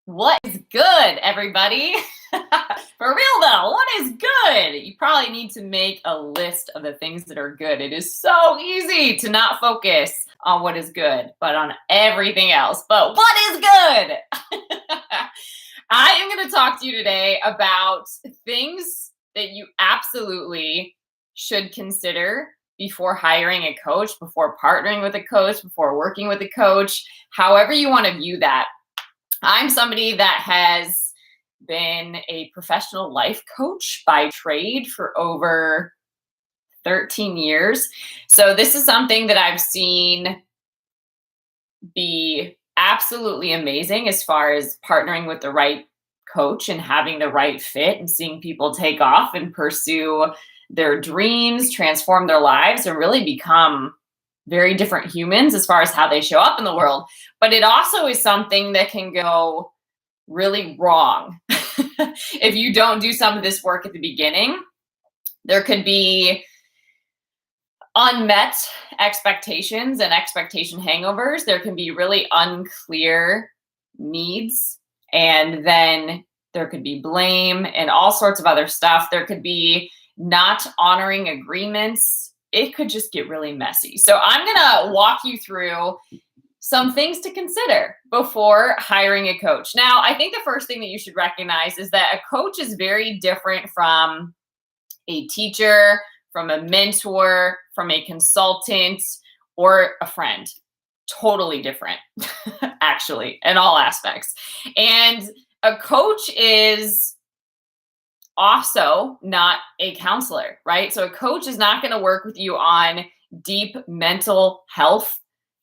What is good, everybody? For real though, what is good? You probably need to make a list of the things that are good. It is so easy to not focus on what is good, but on everything else. But what is good? I am going to talk to you today about things that you absolutely should consider before hiring a coach, before partnering with a coach, before working with a coach, however you want to view that. I'm somebody that has been a professional life coach by trade for over 13 years. So this is something that I've seen be absolutely amazing as far as partnering with the right coach and having the right fit and seeing people take off and pursue their dreams, transform their lives, and really become very different humans as far as how they show up in the world. But it also is something that can go really wrong if you don't do some of this work at the beginning. There could be unmet expectations and expectation hangovers. There can be really unclear needs, and then there could be blame and all sorts of other stuff. There could be not honoring agreements. It could just get really messy. So I'm going to walk you through some things to consider before hiring a coach. Now, I think the first thing that you should recognize is that a coach is very different from a teacher, from a mentor, from a consultant, or a friend. Totally different, actually, in all aspects. And a coach is also not a counselor, right? So a coach is not going to work with you on deep mental health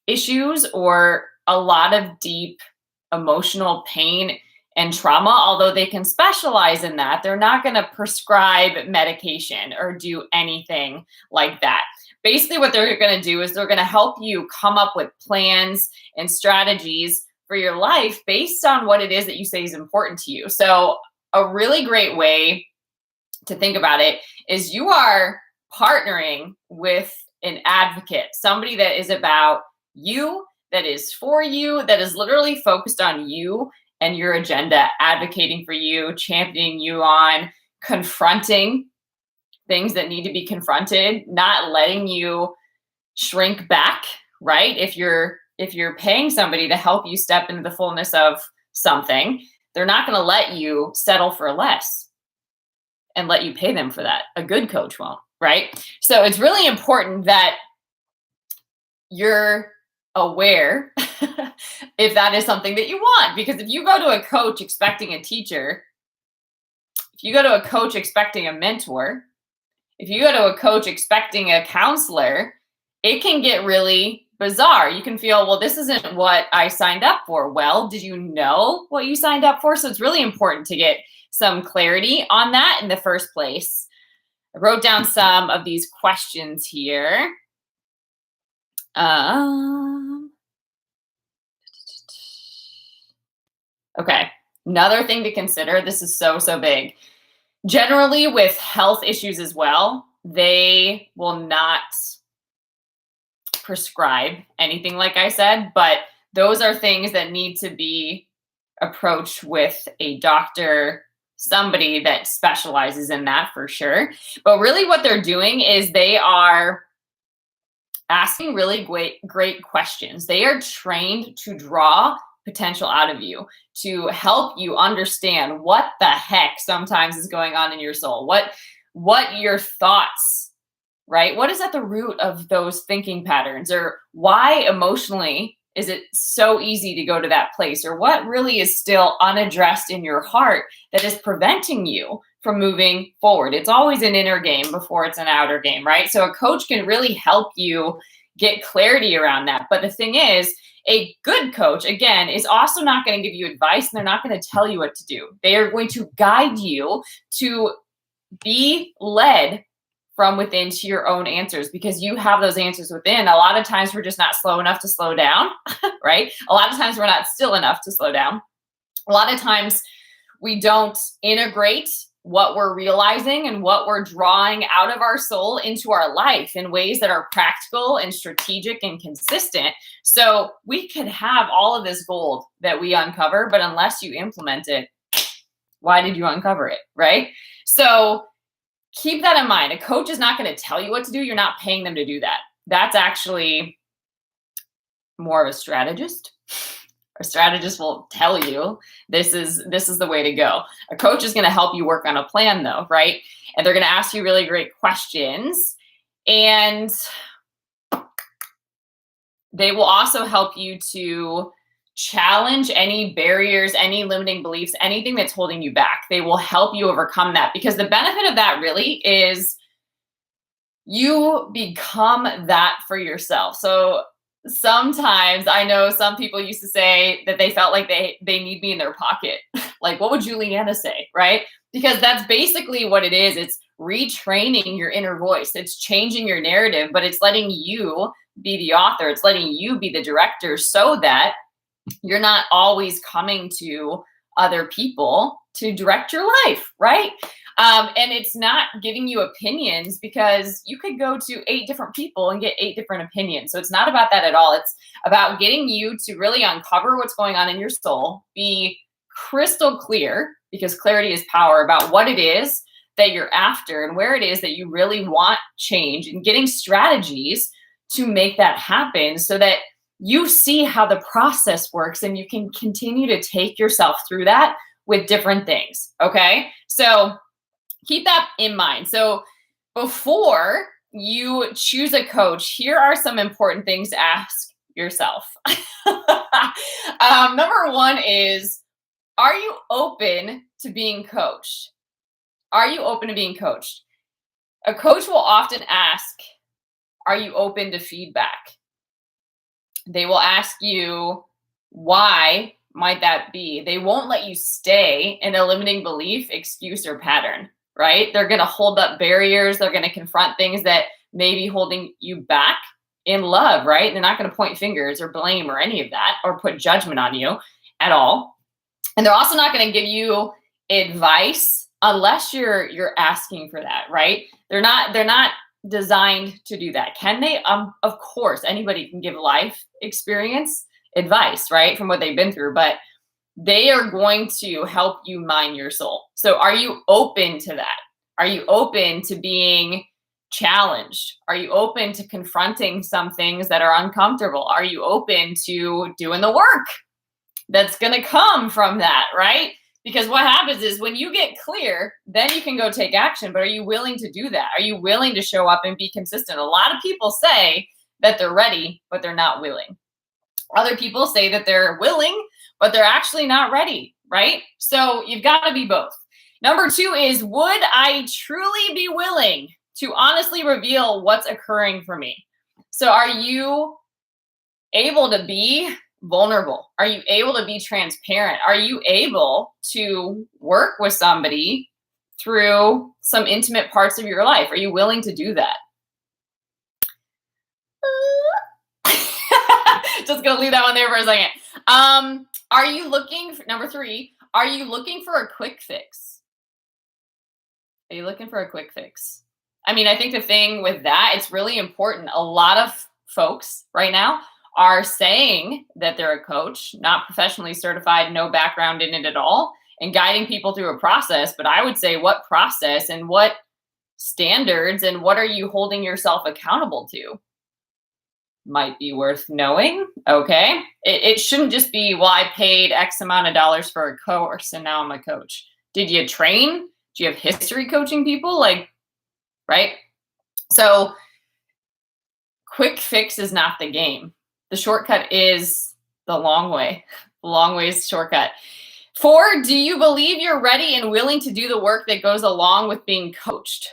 issues or a lot of deep emotional pain and trauma. Although they can specialize in that, they're not going to prescribe medication or do anything like that. Basically, what they're going to do is they're going to help you come up with plans and strategies for your life based on what it is that you say is important to you. So a really great way to think about it is you are partnering with an advocate, somebody that is about you, that is for you, that is literally focused on you and your agenda, advocating for you, championing you on, confronting things that need to be confronted, not letting you shrink back, right? If you're paying somebody to help you step into the fullness of something, they're not going to let you settle for less and let you pay them for that. A good coach won't, right? So it's really important that you're aware if that is something that you want. Because if you go to a coach expecting a teacher, if you go to a coach expecting a mentor, if you go to a coach expecting a counselor, it can get really bizarre. You can feel, well, this isn't what I signed up for. Well, did you know what you signed up for? So it's really important to get some clarity on that in the first place. I wrote down some of these questions here. Okay, another thing to consider, this is so big. Generally with health issues as well, they will not prescribe anything like I said, but those are things that need to be approached with a doctor, somebody that specializes in that for sure. But really what they're doing is they are asking really great questions. They are trained to draw potential out of you, to help you understand what the heck sometimes is going on in your soul, what your thoughts, right? What is at the root of those thinking patterns, or why emotionally is it so easy to go to that place, or what really is still unaddressed in your heart that is preventing you from moving forward. It's always an inner game before it's an outer game, right? So a coach can really help you get clarity around that. But the thing is, a good coach, again, is also not going to give you advice, and they're not going to tell you what to do. They are going to guide you to be led from within to your own answers, because you have those answers within. A lot of times we're just not slow enough to slow down, right? A lot of times we're not still enough to slow down. A lot of times we don't integrate what we're realizing and what we're drawing out of our soul into our life in ways that are practical and strategic and consistent. So we could have all of this gold that we uncover, but unless you implement it, why did you uncover it, right? So keep that in mind. A coach is not going to tell you what to do. You're not paying them to do that. That's actually more of a strategist. A strategist will tell you this is the way to go. A coach is going to help you work on a plan though, right? And they're going to ask you really great questions. And they will also help you to challenge any barriers, any limiting beliefs, anything that's holding you back. They will help you overcome that, because the benefit of that really is you become that for yourself. So sometimes I know some people used to say that they felt like they need me in their pocket. Like, what would Juliana say, right? Because that's basically what it is. It's retraining your inner voice. It's changing your narrative, but it's letting you be the author. It's letting you be the director so that you're not always coming to other people to direct your life, right? And it's not giving you opinions, because you could go to 8 different people and get 8 different opinions. So it's not about that at all. It's about getting you to really uncover what's going on in your soul, be crystal clear, because clarity is power, about what it is that you're after and where it is that you really want change, and getting strategies to make that happen so that you see how the process works and you can continue to take yourself through that with different things. Okay. So keep that in mind. So before you choose a coach, here are some important things to ask yourself. Number 1 is, are you open to being coached? Are you open to being coached? A coach will often ask, are you open to feedback? They will ask you, why might that be? They won't let you stay in a limiting belief, excuse, or pattern, right? They're going to hold up barriers. They're going to confront things that may be holding you back in love, right? They're not going to point fingers or blame or any of that, or put judgment on you at all. And they're also not going to give you advice unless you're asking for that, right? They're not designed to do that. Can they? Of course, anybody can give life experience advice, right, from what they've been through, but they are going to help you mine your soul. So are you open to that? Are you open to being challenged? Are you open to confronting some things that are uncomfortable? Are you open to doing the work that's going to come from that, right? Because what happens is when you get clear, then you can go take action. But are you willing to do that? Are you willing to show up and be consistent? A lot of people say that they're ready, but they're not willing. Other people say that they're willing, but they're actually not ready, right? So you've got to be both. Number 2 is, would I truly be willing to honestly reveal what's occurring for me? So are you able to be vulnerable? Are you able to be transparent? Are you able to work with somebody through some intimate parts of your life? Are you willing to do that? Just gonna leave that one there for a second. Are you looking for, number 3, are you looking for a quick fix? Are you looking for a quick fix? I mean, I think the thing with that, it's really important. A lot of folks right now are saying that they're a coach, not professionally certified, no background in it at all, and guiding people through a process. But I would say, what process and what standards and what are you holding yourself accountable to? Might be worth knowing. Okay. It shouldn't just be, well, I paid X amount of dollars for a course and now I'm a coach. Did you train? Do you have history coaching people? Like, right? So quick fix is not the game. The shortcut is the long way. The long way is the shortcut. 4, do you believe you're ready and willing to do the work that goes along with being coached?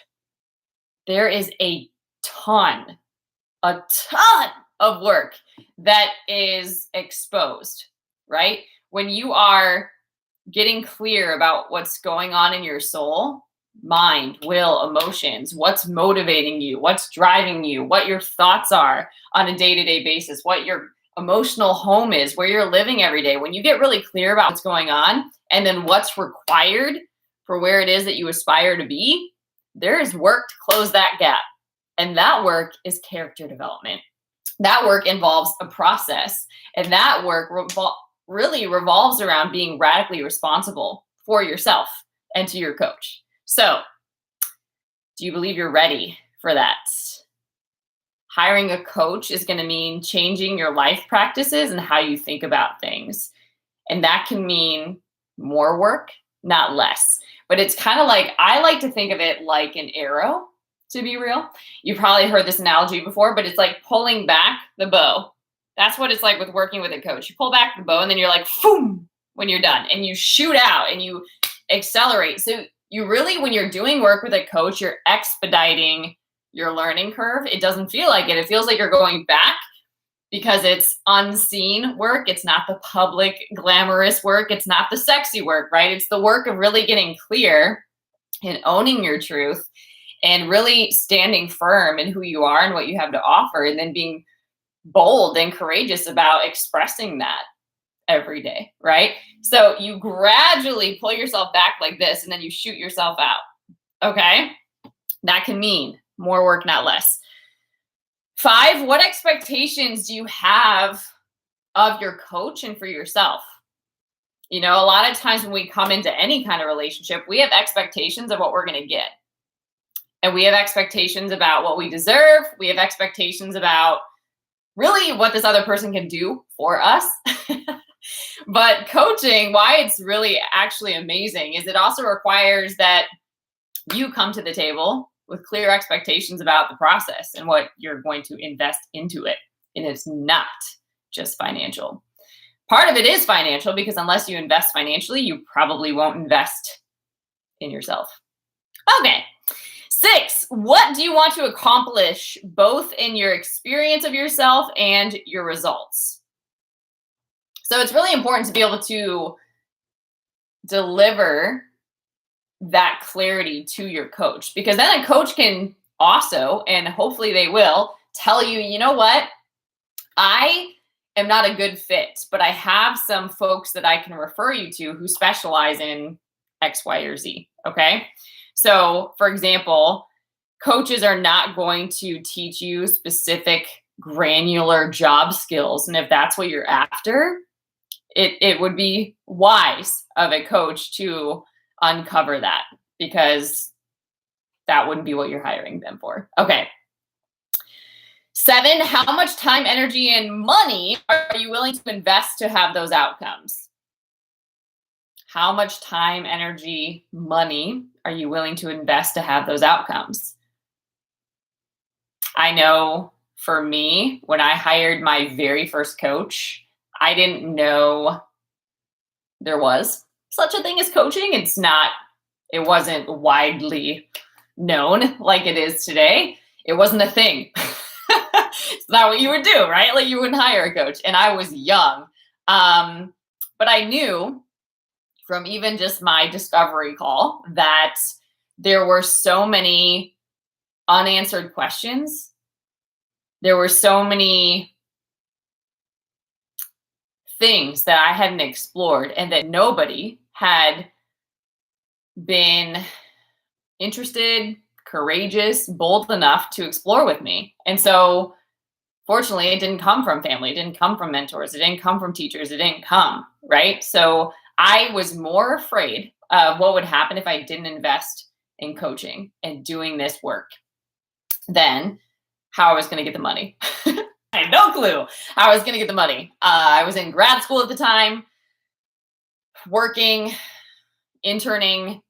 There is a ton of work that is exposed, right? When you are getting clear about what's going on in your soul, mind, will, emotions, what's motivating you, what's driving you, what your thoughts are on a day-to-day basis, what your emotional home is, where you're living every day. When you get really clear about what's going on and then what's required for where it is that you aspire to be, there is work to close that gap. And that work is character development. That work involves a process. And that work really revolves around being radically responsible for yourself and to your coach. So, do you believe you're ready for that? Hiring a coach is going to mean changing your life practices and how you think about things. And that can mean more work, not less. But it's kind of like, I like to think of it like an arrow, to be real. You've probably heard this analogy before, but it's like pulling back the bow. That's what it's like with working with a coach. You pull back the bow and then you're like, boom, when you're done. And you shoot out and you accelerate. So you really, when you're doing work with a coach, you're expediting your learning curve. It doesn't feel like it. It feels like you're going back because it's unseen work. It's not the public glamorous work. It's not the sexy work, right? It's the work of really getting clear and owning your truth and really standing firm in who you are and what you have to offer, and then being bold and courageous about expressing that every day, right? So you gradually pull yourself back like this, and then you shoot yourself out, okay? That can mean more work, not less. 5, what expectations do you have of your coach and for yourself? You know, a lot of times when we come into any kind of relationship, we have expectations of what we're going to get. And we have expectations about what we deserve. We have expectations about really what this other person can do for us. But coaching, why it's really actually amazing, is it also requires that you come to the table with clear expectations about the process and what you're going to invest into it. And it's not just financial. Part of it is financial, because unless you invest financially, you probably won't invest in yourself. Okay. 6, what do you want to accomplish both in your experience of yourself and your results? So it's really important to be able to deliver that clarity to your coach, because then a coach can also, and hopefully they will, tell you, you know what, I am not a good fit, but I have some folks that I can refer you to who specialize in X, Y, or Z. Okay. So for example, coaches are not going to teach you specific granular job skills. And if that's what you're after, it would be wise of a coach to uncover that, because that wouldn't be what you're hiring them for. Okay. 7, how much time, energy, and money are you willing to invest to have those outcomes? How much time, energy, money are you willing to invest to have those outcomes? I know for me, when I hired my very first coach, I didn't know there was such a thing as coaching. It wasn't widely known like it is today. It wasn't a thing. It's not what you would do, right? Like, you wouldn't hire a coach. And I was young. But I knew from even just my discovery call that there were so many unanswered questions. There were so many things that I hadn't explored and that nobody had been interested, courageous, bold enough to explore with me. And so fortunately, it didn't come from family. It didn't come from mentors. It didn't come from teachers. It didn't come, right? So I was more afraid of what would happen if I didn't invest in coaching and doing this work than how I was going to get the money. I had no clue how I was going to get the money. I was in grad school at the time, working, interning,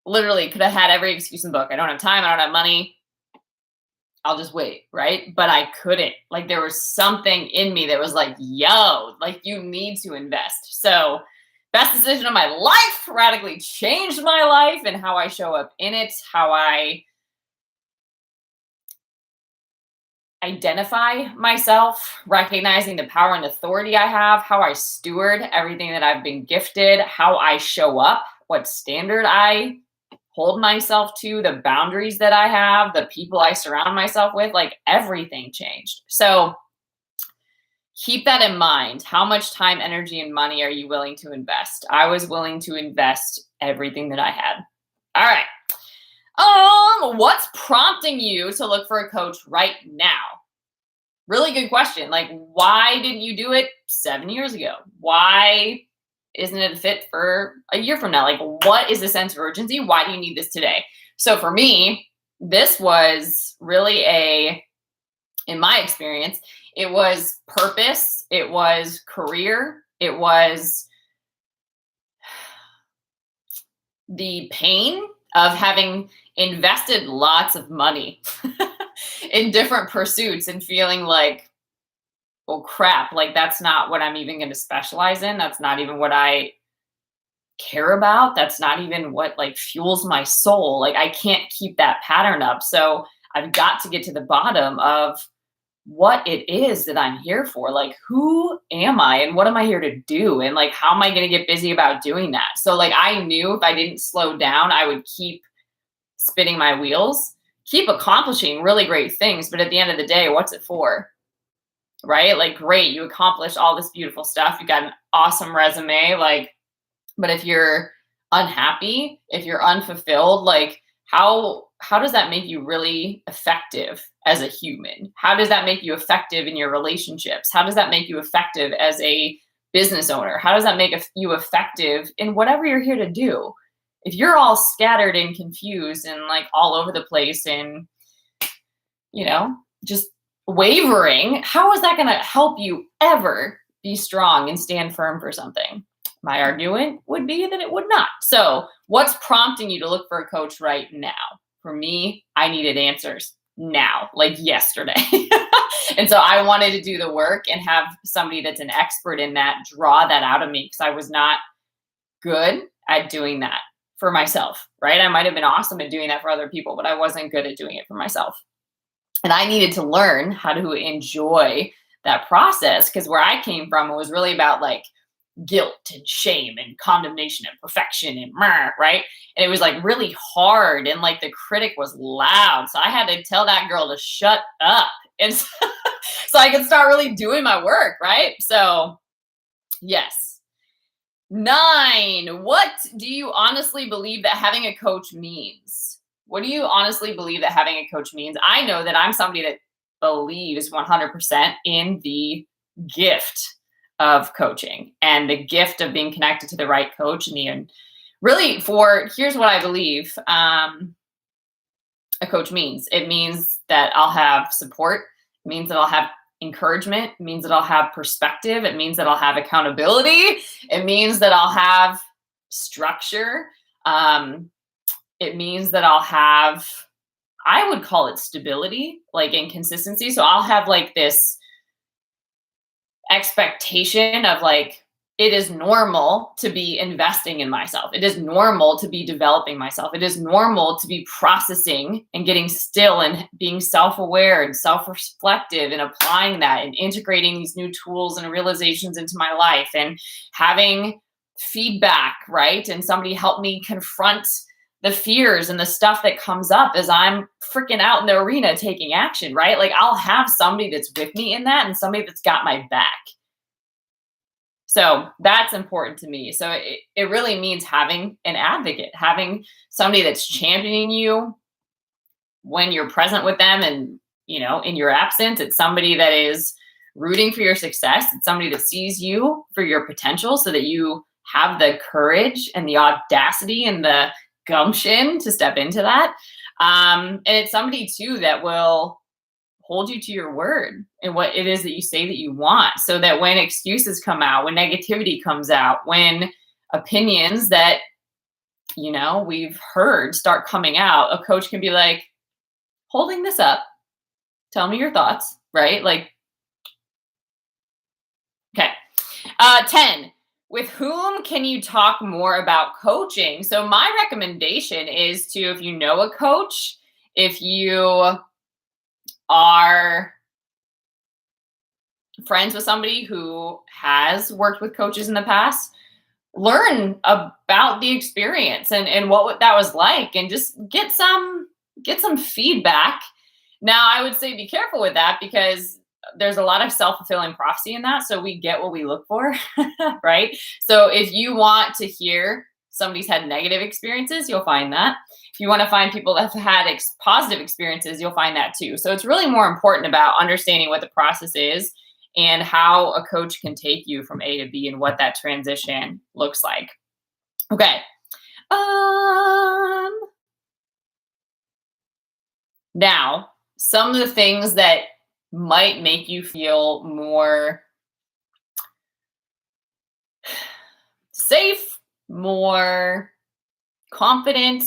literally could have had every excuse in the book. I don't have time. I don't have money. I'll just wait, right? But I couldn't. Like, there was something in me that was like, yo, like, you need to invest. So best decision of my life, radically changed my life and how I show up in it, how I identify myself, recognizing the power and authority I have, how I steward everything that I've been gifted, how I show up, what standard I hold myself to, the boundaries that I have, the people I surround myself with, like, everything changed. So keep that in mind. How much time, energy, and money are you willing to invest? I was willing to invest everything that I had. All right. What's prompting you to look for a coach right now? Really good question. Like, why didn't you do it 7 years ago? Why isn't it a fit for a year from now? Like, what is the sense of urgency? Why do you need this today? So for me, this was really in my experience, it was purpose, it was career, it was the pain of having invested lots of money in different pursuits and feeling like, well, crap, like that's not what I'm even going to specialize in. That's not even what I care about. That's not even what like fuels my soul. Like I can't keep that pattern up. So I've got to get to the bottom of what it is that I'm here for. Like, who am I and what am I here to do? And like, how am I going to get busy about doing that? So like, I knew if I didn't slow down, I would keep spinning my wheels, keep accomplishing really great things. But at the end of the day, what's it for? Right? Like, great, you accomplished all this beautiful stuff. You got an awesome resume. Like, but if you're unhappy, if you're unfulfilled, like how does that make you really effective as a human? How does that make you effective in your relationships? How does that make you effective as a business owner? How does that make you effective in whatever you're here to do? If you're all scattered and confused and like all over the place and, you know, just wavering, how is that going to help you ever be strong and stand firm for something? My argument would be that it would not. So what's prompting you to look for a coach right now? For me, I needed answers now, like yesterday. And so I wanted to do the work and have somebody that's an expert in that draw that out of me, because I was not good at doing that for myself, right? I might have been awesome at doing that for other people, but I wasn't good at doing it for myself. And I needed to learn how to enjoy that process, because where I came from, it was really about like guilt and shame and condemnation and perfection and right? And it was like really hard, and like the critic was loud. So I had to tell that girl to shut up. And so, so I could start really doing my work, right? So yes. 9, what do you honestly believe that having a coach means? What do you honestly believe that having a coach means? I know that I'm somebody that believes 100% in the gift of coaching and the gift of being connected to the right coach. And really here's what I believe a coach means. It means that I'll have support. It means that I'll have encouragement. It means that I'll have perspective. It means that I'll have accountability. It means that I'll have structure. It means that I'll have, I would call it stability, like inconsistency. So I'll have like this expectation of like, it is normal to be investing in myself. It is normal to be developing myself. It is normal to be processing and getting still and being self-aware and self-reflective and applying that and integrating these new tools and realizations into my life and having feedback, right? And somebody help me confront the fears and the stuff that comes up as I'm freaking out in the arena taking action, right? Like I'll have somebody that's with me in that and somebody that's got my back. So that's important to me. So it really means having an advocate, having somebody that's championing you when you're present with them and, you know, in your absence. It's somebody that is rooting for your success. It's somebody that sees you for your potential so that you have the courage and the audacity and the gumption to step into that. And it's somebody too that will hold you to your word and what it is that you say that you want, so that when excuses come out, when negativity comes out, when opinions that, you know, we've heard start coming out, a coach can be like, holding this up, tell me your thoughts, right? Like, okay. 10, with whom can you talk more about coaching? So my recommendation is to, if you know a coach, if you are friends with somebody who has worked with coaches in the past, learn about the experience and what that was like, and just get some feedback. Now, I would say be careful with that, because there's a lot of self-fulfilling prophecy in that. So we get what we look for, right? So if you want to hear somebody's had negative experiences, you'll find that. If you want to find people that have had positive experiences, you'll find that too. So it's really more important about understanding what the process is and how a coach can take you from A to B and what that transition looks like. Okay. Now, some of the things that might make you feel more safe, more confident,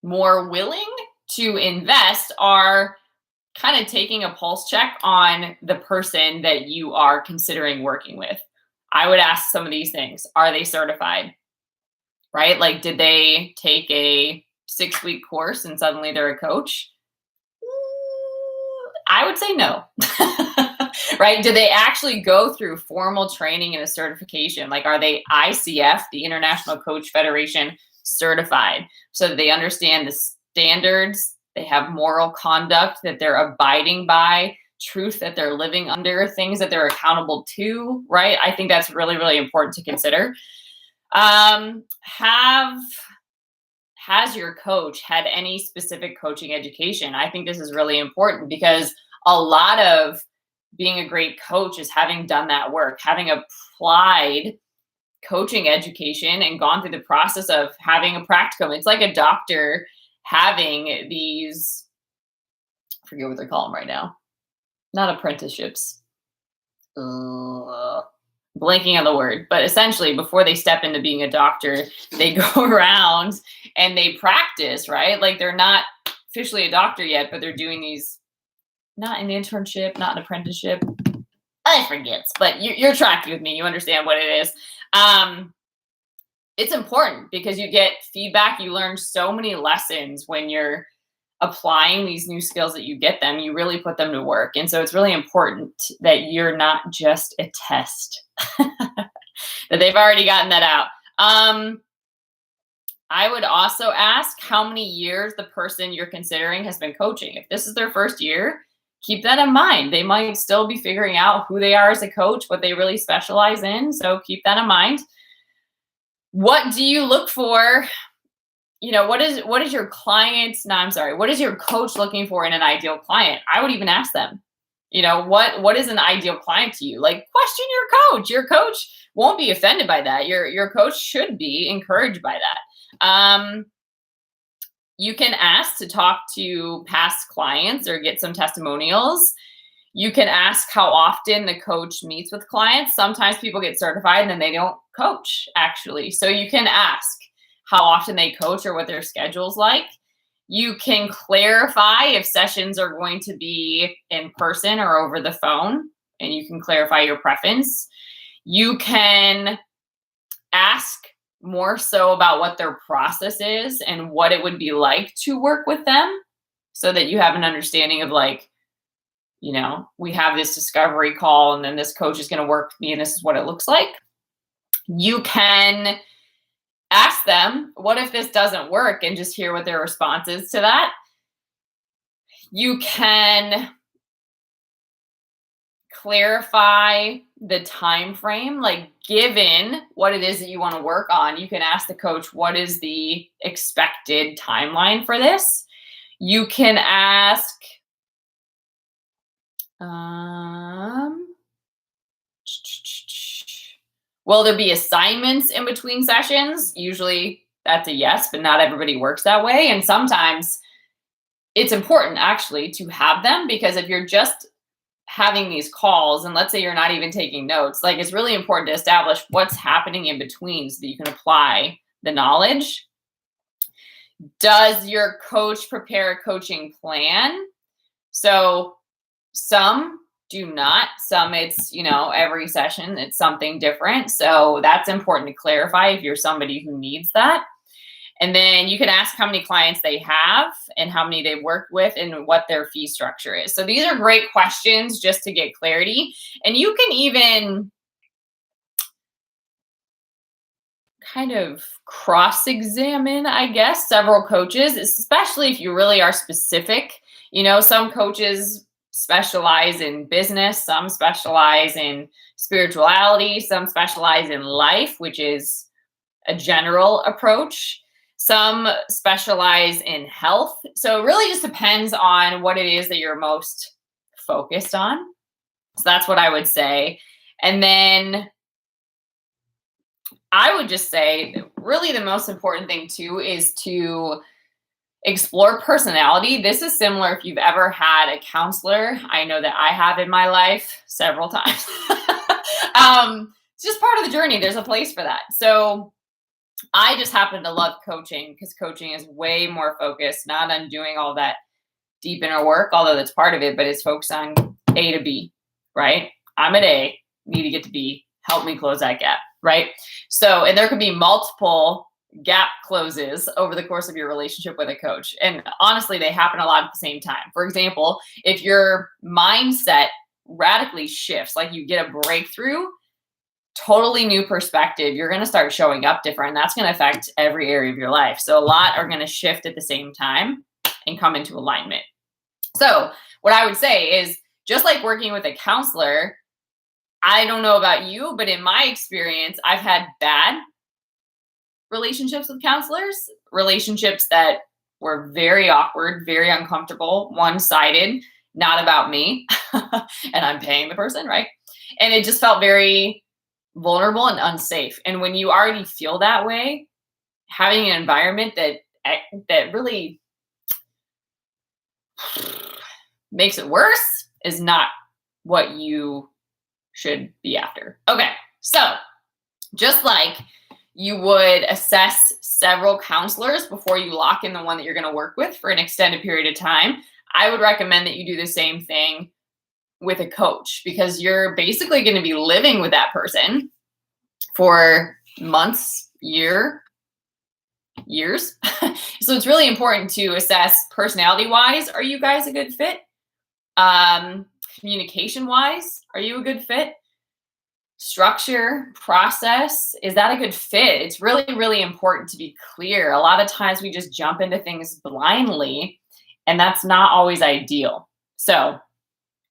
more willing to invest are kind of taking a pulse check on the person that you are considering working with. I would ask some of these things. Are they certified? Right? Like, did they take a 6-week course and suddenly they're a coach? I would say no. Right? Do they actually go through formal training and a certification? Like, are they ICF, the International Coach Federation, certified, so that they understand the standards, they have moral conduct that they're abiding by, truth that they're living under, things that they're accountable to, right? I think that's really, really important to consider. Has your coach had any specific coaching education? I think this is really important because a lot of being a great coach is having done that work, having applied coaching education and gone through the process of having a practicum. It's like a doctor having these, I forget what they call them right now, not apprenticeships. Blanking on the word, but essentially before they step into being a doctor, they go around and they practice, right? Like, they're not officially a doctor yet, but they're doing these, not an internship, not an apprenticeship. I forget, but you're tracking with me. You understand what it is. It's important because you get feedback. You learn so many lessons when you're applying these new skills that you get them. You really put them to work. And so it's really important that you're not just a test, that they've already gotten that out. I would also ask how many years the person you're considering has been coaching. If this is their first year, keep that in mind. They might still be figuring out who they are as a coach, what they really specialize in. So keep that in mind. What do you look for? You know, what is your client's, what is your coach looking for in an ideal client? I would even ask them, you know, what is an ideal client to you? Like, question your coach. Your coach won't be offended by that. Your coach should be encouraged by that. You can ask to talk to past clients or get some testimonials. You can ask how often the coach meets with clients. Sometimes people get certified and then they don't coach, actually. So you can ask how often they coach or what their schedule's like. You can clarify if sessions are going to be in person or over the phone, and you can clarify your preference. You can ask more so about what their process is and what it would be like to work with them, so that you have an understanding of, like, you know, we have this discovery call and then this coach is going to work with me and this is what it looks like. You can ask them, what if this doesn't work, and just hear what their response is to that. You can clarify the time frame, like, given what it is that you want to work on, you can ask the coach, what is the expected timeline for this? You can ask, will there be assignments in between sessions? Usually that's a yes, but not everybody works that way. And sometimes it's important, actually, to have them, because if you're just having these calls and let's say you're not even taking notes, like, it's really important to establish what's happening in between so that you can apply the knowledge. Does your coach prepare a coaching plan? So some do not. Some it's, you know, every session it's something different. So that's important to clarify if you're somebody who needs that. And then you can ask how many clients they have and how many they've worked with and what their fee structure is. So these are great questions just to get clarity. And you can even kind of cross-examine, I guess, several coaches, especially if you really are specific. You know, some coaches specialize in business, some specialize in spirituality, some specialize in life, which is a general approach. Some specialize in health. So it really just depends on what it is that you're most focused on. So that's what I would say. And then I would just say really the most important thing too is to explore personality. This is similar if you've ever had a counselor. I know that I have in my life several times. It's just part of the journey. There's a place for that. So I just happen to love coaching because coaching is way more focused, not on doing all that deep inner work, although that's part of it, but it's focused on A to B, right? I'm at A, need to get to B, help me close that gap, right? So, and there could be multiple gap closes over the course of your relationship with a coach. And honestly, they happen a lot at the same time. For example, if your mindset radically shifts, like you get a breakthrough, totally new perspective, you're going to start showing up different. That's going to affect every area of your life. So a lot are going to shift at the same time and come into alignment. So what I would say is, just like working with a counselor, I don't know about you, but in my experience, I've had bad relationships with counselors, relationships that were very awkward, very uncomfortable, one-sided, not about me, and I'm paying the person, right? And it just felt very vulnerable and unsafe. And when you already feel that way, having an environment that really makes it worse is not what you should be after. Okay, so just like you would assess several counselors before you lock in the one that you're going to work with for an extended period of time, I would recommend that you do the same thing with a coach, because you're basically going to be living with that person for months, years. So it's really important to assess personality-wise, are you guys a good fit? Communication-wise, are you a good fit? Structure, process, is that a good fit? It's really, really important to be clear. A lot of times we just jump into things blindly, and that's not always ideal. So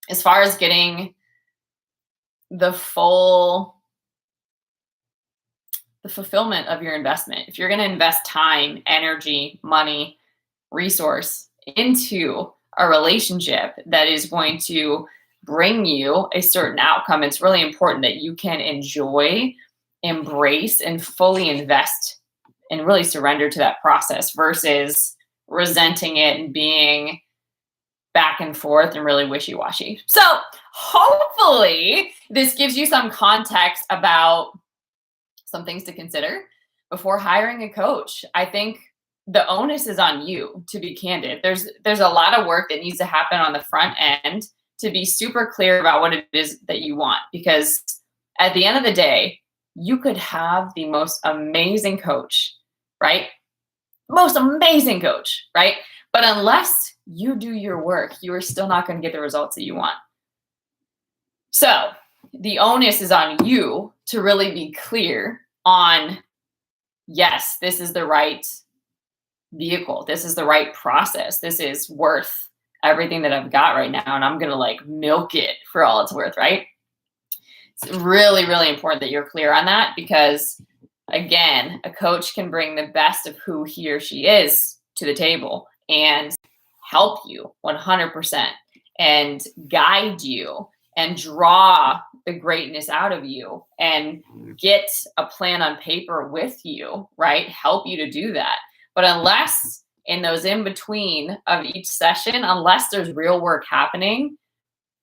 as far as getting the fulfillment of your investment, if you're going to invest time, energy, money, resource into a relationship that is going to bring you a certain outcome, it's really important that you can enjoy, embrace, and fully invest and really surrender to that process versus resenting it and being back and forth and really wishy-washy. So hopefully this gives you some context about some things to consider before hiring a coach. I think the onus is on you, to be candid. There's a lot of work that needs to happen on the front end to be super clear about what it is that you want, because at the end of the day, you could have the most amazing coach, right? Most amazing coach, right? But unless you do your work, you are still not going to get the results that you want. So the onus is on you to really be clear on, yes, this is the right vehicle. This is the right process. This is worth everything that I've got right now. And I'm going to like milk it for all it's worth, right? It's really, really important that you're clear on that, because again, a coach can bring the best of who he or she is to the table and help you 100% and guide you and draw the greatness out of you and get a plan on paper with you, right? Help you to do that. But unless in those in between of each session, unless there's real work happening,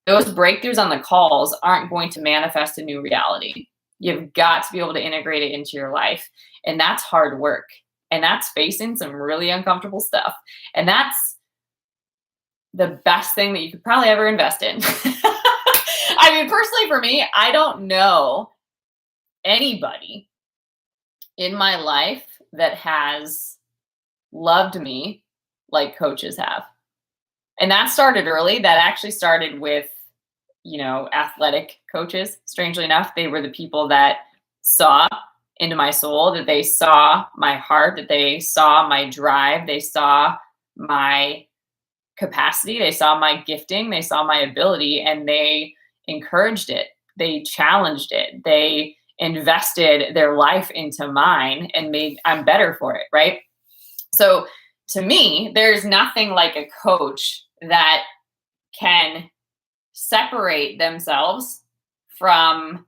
those breakthroughs on the calls aren't going to manifest a new reality. You've got to be able to integrate it into your life. And that's hard work. And that's facing some really uncomfortable stuff. And that's the best thing that you could probably ever invest in. I mean, personally for me, I don't know anybody in my life that has loved me like coaches have. And that started early. That actually started with, athletic coaches. Strangely enough, they were the people that saw into my soul, that they saw my heart, that they saw my drive, they saw my capacity, they saw my gifting, they saw my ability, and they encouraged it. They challenged it. They invested their life into mine and I'm better for it, right? So to me, there's nothing like a coach that can separate themselves from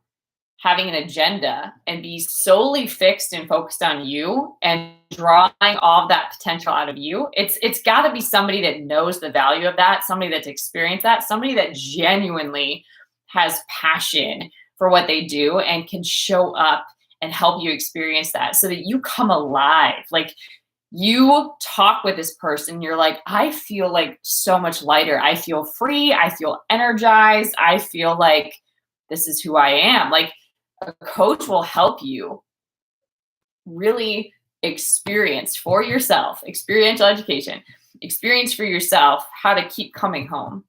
having an agenda and be solely fixed and focused on you and drawing all of that potential out of you. It's got to be somebody that knows the value of that, somebody that's experienced that, somebody that genuinely has passion for what they do and can show up and help you experience that so that you come alive. Like, you talk with this person, you're like, I feel like so much lighter. I feel free. I feel energized. I feel like this is who I am. Like, a coach will help you really experience for yourself, experiential education, experience for yourself how to keep coming home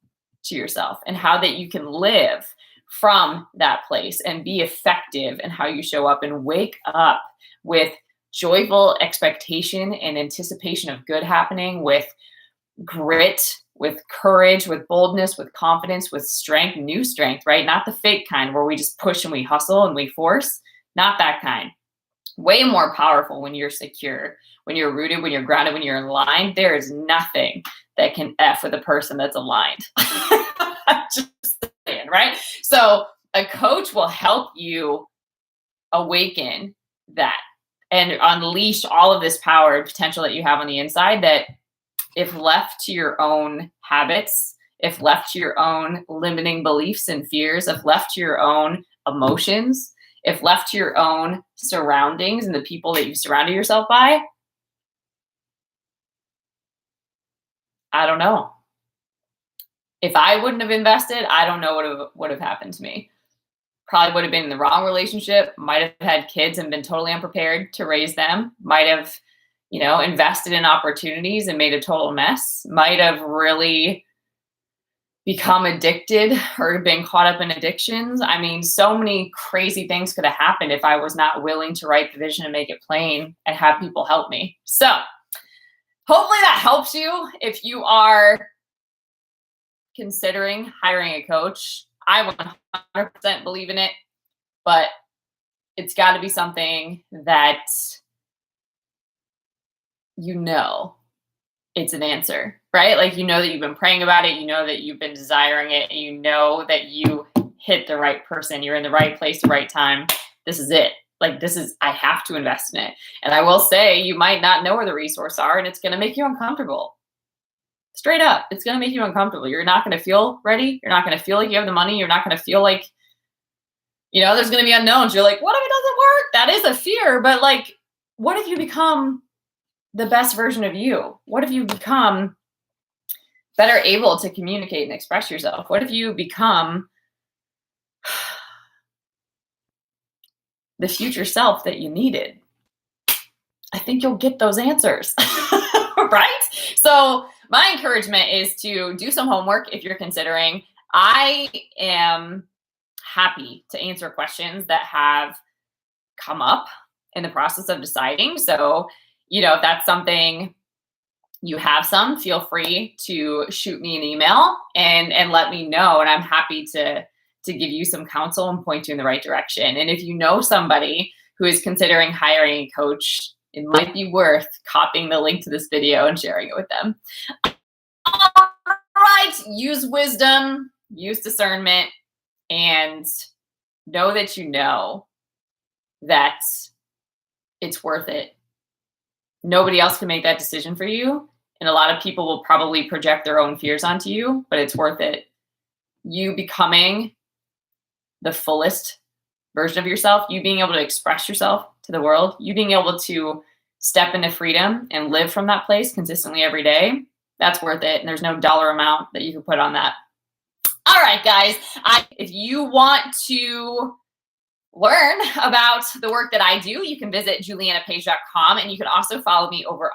to yourself and how that you can live from that place and be effective in how you show up and wake up with joyful expectation and anticipation of good happening, with grit, with courage, with boldness, with confidence, with strength, new strength, right? Not the fake kind where we just push and we hustle and we force, not that kind. Way more powerful when you're secure, when you're rooted, when you're grounded, when you're aligned. There is nothing that can F with a person that's aligned. Just saying, right? So a coach will help you awaken that and unleash all of this power and potential that you have on the inside that, if left to your own habits, if left to your own limiting beliefs and fears, if left to your own emotions, if left to your own surroundings and the people that you've surrounded yourself by, I don't know. If I wouldn't have invested, I don't know what would have happened to me. Probably would have been in the wrong relationship, might have had kids and been totally unprepared to raise them, might have, invested in opportunities and made a total mess, might have really become addicted or been caught up in addictions. I mean, so many crazy things could have happened if I was not willing to write the vision and make it plain and have people help me. So hopefully that helps you if you are considering hiring a coach. I 100% believe in it, but it's got to be something that it's an answer, right? Like, that you've been praying about it, that you've been desiring it, and that you hit the right person, you're in the right place, the right time. This is it. Like, I have to invest in it. And I will say, you might not know where the resources are, and it's going to make you uncomfortable. Straight up, it's going to make you uncomfortable. You're not going to feel ready. You're not going to feel like you have the money. You're not going to feel like, there's going to be unknowns. You're like, what if it doesn't work? That is a fear. But like, what if you become the best version of you? What if you become better able to communicate and express yourself? What if you become the future self that you needed? I think you'll get those answers, right? So my encouragement is to do some homework if you're considering. I am happy to answer questions that have come up in the process of deciding. So, if that's something you have feel free to shoot me an email and let me know. And I'm happy to give you some counsel and point you in the right direction. And if you know somebody who is considering hiring a coach, it might be worth copying the link to this video and sharing it with them. All right, use wisdom, use discernment, and know that it's worth it. Nobody else can make that decision for you. And a lot of people will probably project their own fears onto you, but it's worth it. You becoming the fullest version of yourself, you being able to express yourself to the world, you being able to step into freedom and live from that place consistently every day, that's worth it. And there's no dollar amount that you can put on that. All right, guys, if you want to learn about the work that I do, you can visit julianapage.com, and you can also follow me over